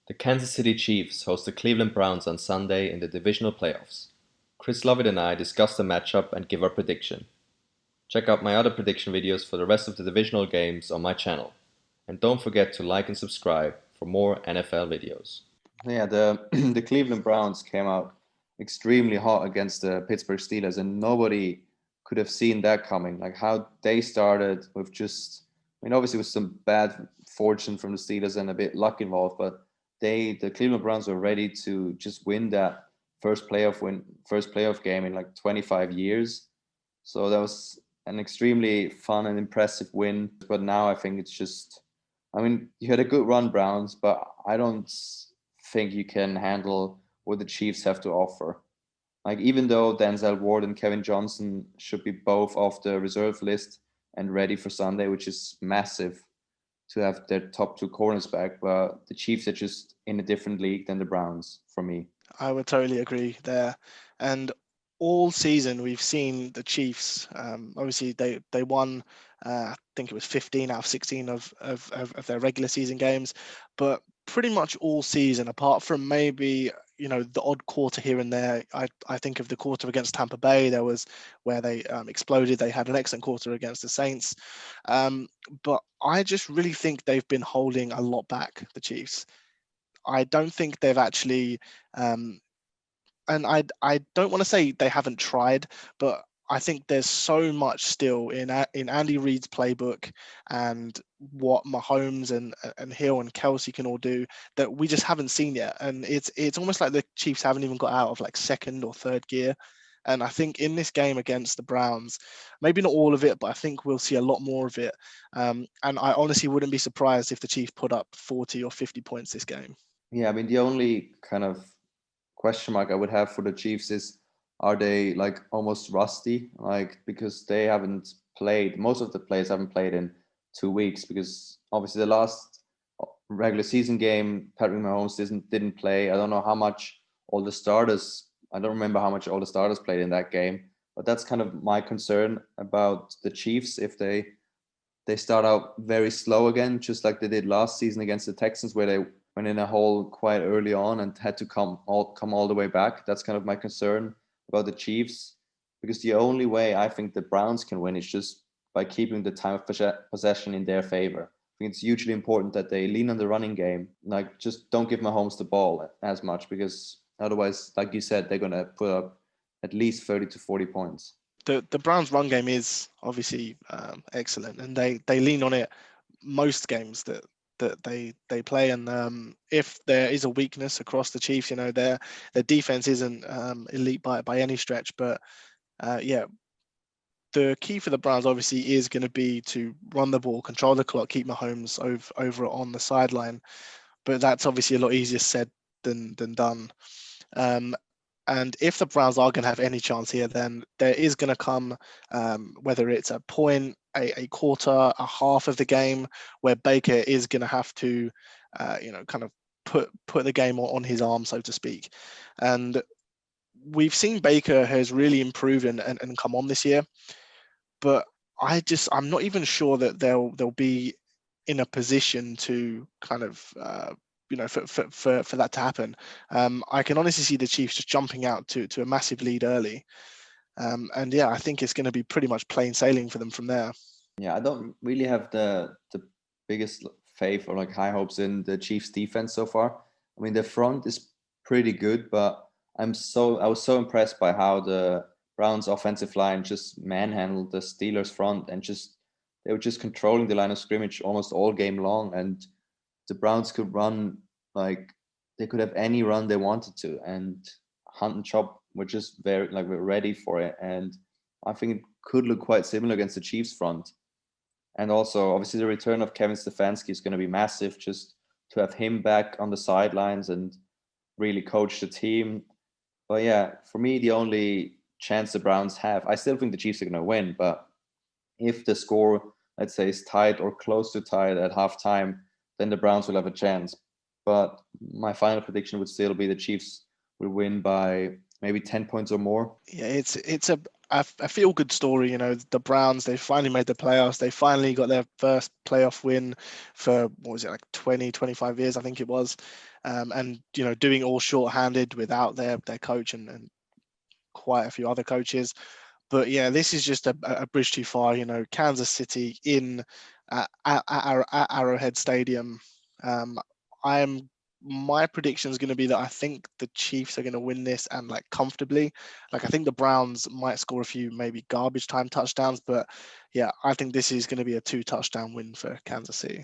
The Kansas City Chiefs host the Cleveland Browns on Sunday in the divisional playoffs. Chris Lovitt and I discuss the matchup and give our prediction. Check out my other prediction videos for the rest of the divisional games on my channel. And don't forget to like and subscribe for more NFL videos. Yeah, the the Cleveland Browns came out extremely hot against the Pittsburgh Steelers, and nobody could have seen that coming. Like how they started with obviously with some bad fortune from the Steelers and a bit luck involved, but the Cleveland Browns were ready to just win that first playoff game in like 25 years. So that was an extremely fun and impressive win. But now I think you had a good run, Browns, but I don't think you can handle what the Chiefs have to offer. Like even though Denzel Ward and Kevin Johnson should be both off the reserve list and ready for Sunday, which is massive to have their top two corners back, but the Chiefs are just in a different league than the Browns for me. I would totally agree there. And all season we've seen the Chiefs. Obviously, they won. I think it was 15 out of 16 of their regular season games, but pretty much all season, apart from maybe the odd quarter here and there. I think of the quarter against Tampa Bay. There was where they exploded. They had an excellent quarter against the Saints, but I just really think they've been holding a lot back, the Chiefs. I don't think they've actually, and I don't want to say they haven't tried, but I think there's so much still in Andy Reid's playbook and what Mahomes and Hill and Kelsey can all do that we just haven't seen yet. And it's almost like the Chiefs haven't even got out of like second or third gear. And I think in this game against the Browns, maybe not all of it, but I think we'll see a lot more of it. And I honestly wouldn't be surprised if the Chiefs put up 40 or 50 points this game. Yeah, I mean, the only kind of question mark I would have for the Chiefs is, are they like almost rusty? Like, because they haven't played, most of the players haven't played in 2 weeks, because obviously the last regular season game, Patrick Mahomes didn't play. I don't know how much all the starters, I don't remember how much all the starters played in that game, but that's kind of my concern about the Chiefs. If they start out very slow again, just like they did last season against the Texans, where they went in a hole quite early on and had to come all the way back. That's kind of my concern about the Chiefs, because the only way I think the Browns can win is just by keeping the time of possession in their favor. I think it's hugely important that they lean on the running game, like just don't give Mahomes the ball as much, because otherwise, like you said, they're going to put up at least 30 to 40 points. The Browns' run game is obviously excellent, and they lean on it most games that they play. And if there is a weakness across the Chiefs, their defense isn't elite by any stretch. But the key for the Browns obviously is going to be to run the ball, control the clock, keep Mahomes over on the sideline. But that's obviously a lot easier said than done. And if the Browns are going to have any chance here, then there is going to come, whether it's a point, a quarter, a half of the game, where Baker is going to have to, kind of put the game on his arm, so to speak. And we've seen Baker has really improved and come on this year, but I'm not even sure that they'll be in a position to kind of for that to happen. I can honestly see the Chiefs just jumping out to a massive lead early. And I think it's going to be pretty much plain sailing for them from there. Yeah, I don't really have the biggest faith or like high hopes in the Chiefs defense so far. I mean, the front is pretty good, but I was so impressed by how the Browns offensive line just manhandled the Steelers front, and they were just controlling the line of scrimmage almost all game long. And the Browns could run, like they could have any run they wanted to, and Hunt and Chop were just we're ready for it. And I think it could look quite similar against the Chiefs front. And also, obviously, the return of Kevin Stefanski is going to be massive, just to have him back on the sidelines and really coach the team. But yeah, for me, the only chance the Browns have, I still think the Chiefs are going to win, but if the score, let's say, is tied or close to tied at halftime, then the Browns will have a chance. But my final prediction would still be the Chiefs will win by maybe 10 points or more. Yeah, it's a feel-good story. The Browns, they finally made the playoffs. They finally got their first playoff win for, what was it, like 20, 25 years, I think it was. And, doing all short-handed without their coach and quite a few other coaches. But yeah, this is just a bridge too far. Kansas City in at Arrowhead Stadium. My prediction is going to be that I think the Chiefs are going to win this, and like comfortably. Like, I think the Browns might score a few maybe garbage time touchdowns, but yeah, I think this is going to be a 2-touchdown win for Kansas City.